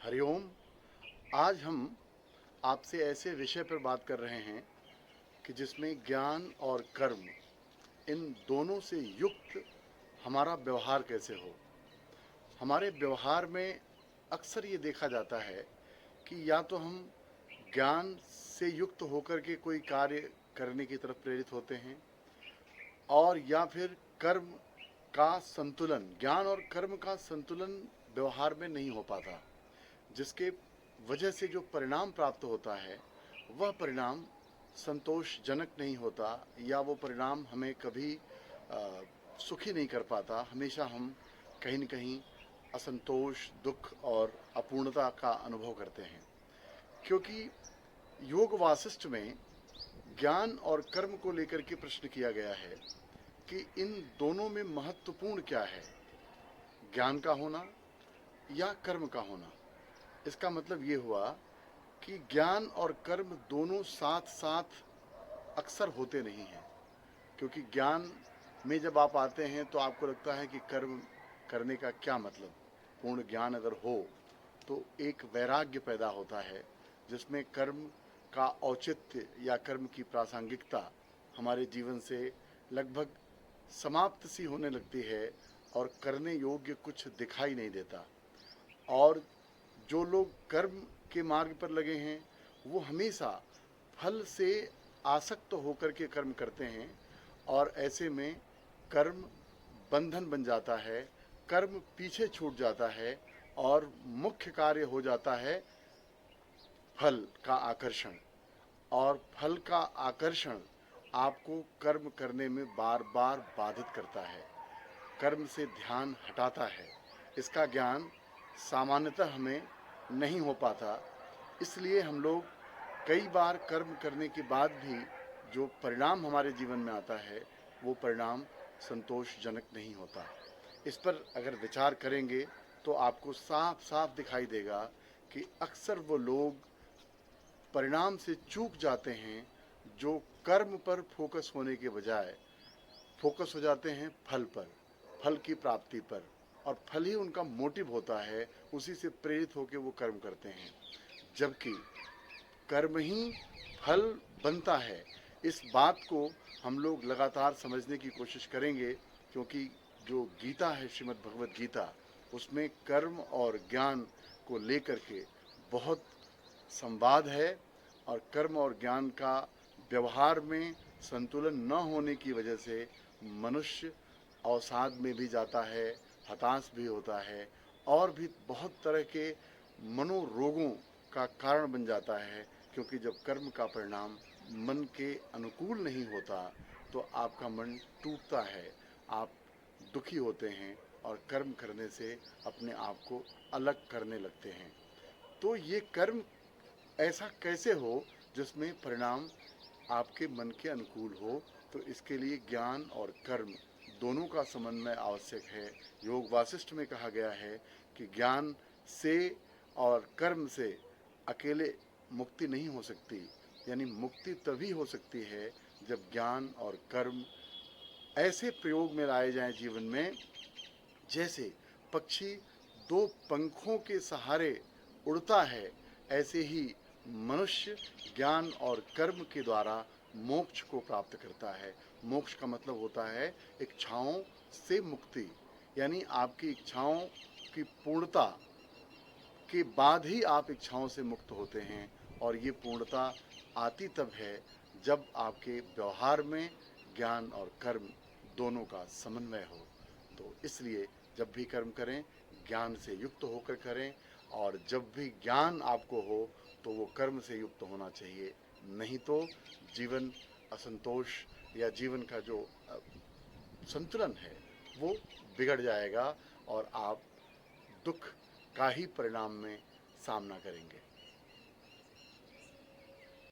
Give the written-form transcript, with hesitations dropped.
हरिओम। आज हम आपसे ऐसे विषय पर बात कर रहे हैं कि जिसमें ज्ञान और कर्म इन दोनों से युक्त हमारा व्यवहार कैसे हो। हमारे व्यवहार में अक्सर ये देखा जाता है कि या तो हम ज्ञान से युक्त होकर के कोई कार्य करने की तरफ प्रेरित होते हैं, और या फिर कर्म का संतुलन, ज्ञान और कर्म का संतुलन व्यवहार में नहीं हो पाता, जिसके वजह से जो परिणाम प्राप्त होता है वह परिणाम संतोषजनक नहीं होता, या वो परिणाम हमें कभी सुखी नहीं कर पाता। हमेशा हम कहीं न कहीं असंतोष, दुख और अपूर्णता का अनुभव करते हैं, क्योंकि योग वासिष्ठ में ज्ञान और कर्म को लेकर के प्रश्न किया गया है कि इन दोनों में महत्वपूर्ण क्या है, ज्ञान का होना या कर्म का होना। इसका मतलब ये हुआ कि ज्ञान और कर्म दोनों साथ साथ अक्सर होते नहीं हैं, क्योंकि ज्ञान में जब आप आते हैं तो आपको लगता है कि कर्म करने का क्या मतलब। पूर्ण ज्ञान अगर हो तो एक वैराग्य पैदा होता है, जिसमें कर्म का औचित्य या कर्म की प्रासंगिकता हमारे जीवन से लगभग समाप्त सी होने लगती है और करने योग्य कुछ दिखाई नहीं देता। और जो लोग कर्म के मार्ग पर लगे हैं वो हमेशा फल से आसक्त होकर के कर्म करते हैं, और ऐसे में कर्म बंधन बन जाता है, कर्म पीछे छूट जाता है और मुख्य कार्य हो जाता है फल का आकर्षण। और फल का आकर्षण आपको कर्म करने में बार बार बाधित करता है, कर्म से ध्यान हटाता है। इसका ज्ञान सामान्यतः हमें नहीं हो पाता, इसलिए हम लोग कई बार कर्म करने के बाद भी जो परिणाम हमारे जीवन में आता है वो परिणाम संतोषजनक नहीं होता। इस पर अगर विचार करेंगे तो आपको साफ साफ दिखाई देगा कि अक्सर वो लोग परिणाम से चूक जाते हैं जो कर्म पर फोकस होने के बजाय फोकस हो जाते हैं फल पर, फल की प्राप्ति पर, और फल ही उनका मोटिव होता है, उसी से प्रेरित होकर वो कर्म करते हैं, जबकि कर्म ही फल बनता है। इस बात को हम लोग लगातार समझने की कोशिश करेंगे, क्योंकि जो गीता है, श्रीमद् भगवत गीता, उसमें कर्म और ज्ञान को लेकर के बहुत संवाद है, और कर्म और ज्ञान का व्यवहार में संतुलन न होने की वजह से मनुष्य अवसाद में भी जाता है, हताश भी होता है, और भी बहुत तरह के मनोरोगों का कारण बन जाता है। क्योंकि जब कर्म का परिणाम मन के अनुकूल नहीं होता तो आपका मन टूटता है, आप दुखी होते हैं और कर्म करने से अपने आप को अलग करने लगते हैं। तो ये कर्म ऐसा कैसे हो जिसमें परिणाम आपके मन के अनुकूल हो, तो इसके लिए ज्ञान और कर्म दोनों का समन्वय आवश्यक है। योग वासिष्ठ में कहा गया है कि ज्ञान से और कर्म से अकेले मुक्ति नहीं हो सकती, यानी मुक्ति तभी हो सकती है जब ज्ञान और कर्म ऐसे प्रयोग में लाए जाएं जीवन में, जैसे पक्षी दो पंखों के सहारे उड़ता है, ऐसे ही मनुष्य ज्ञान और कर्म के द्वारा मोक्ष को प्राप्त करता है। मोक्ष का मतलब होता है इच्छाओं से मुक्ति, यानी आपकी इच्छाओं की पूर्णता के बाद ही आप इच्छाओं से मुक्त होते हैं, और ये पूर्णता आती तब है जब आपके व्यवहार में ज्ञान और कर्म दोनों का समन्वय हो। तो इसलिए जब भी कर्म करें ज्ञान से युक्त होकर करें, और जब भी ज्ञान आपको हो तो वो कर्म से युक्त होना चाहिए, नहीं तो जीवन असंतोष या जीवन का जो संतुलन है वो बिगड़ जाएगा और आप दुख का ही परिणाम में सामना करेंगे।